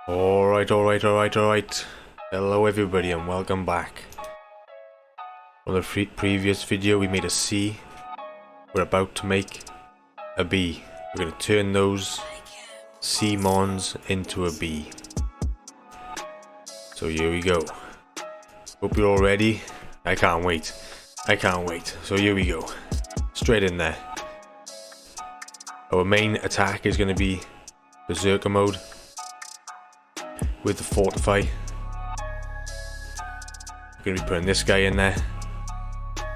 Alright. Hello everybody and welcome back. On the previous video we made a C. We're about to make a B. We're going to turn those C mons into a B. So here we go. Hope you're all ready. I can't wait. So here we go. Straight in there. Our main attack is going to be Berserker mode with the Fortify. We're going to be putting this guy in there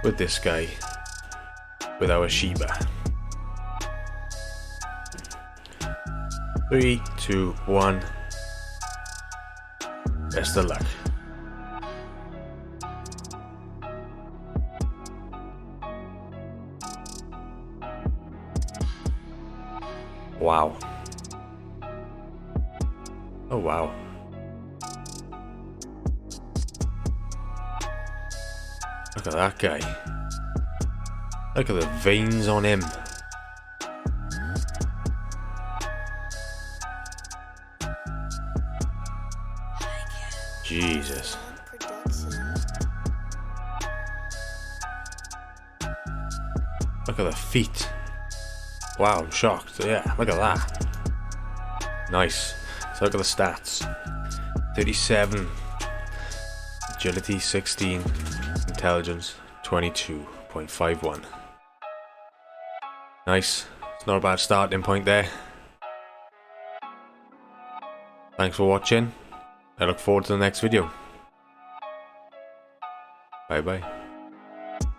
with this guy with our Shiba. 3, 2, 1. Best of luck. Wow. Oh wow. Look at that guy. Look at the veins on him. Jesus. Look at the feet. Wow, I'm shocked. Yeah, look at that. Nice. So look at the stats. 37. Agility 16. Intelligence 22.51. Nice. It's not a bad starting point there. Thanks for watching. I look forward to the next video. Bye bye.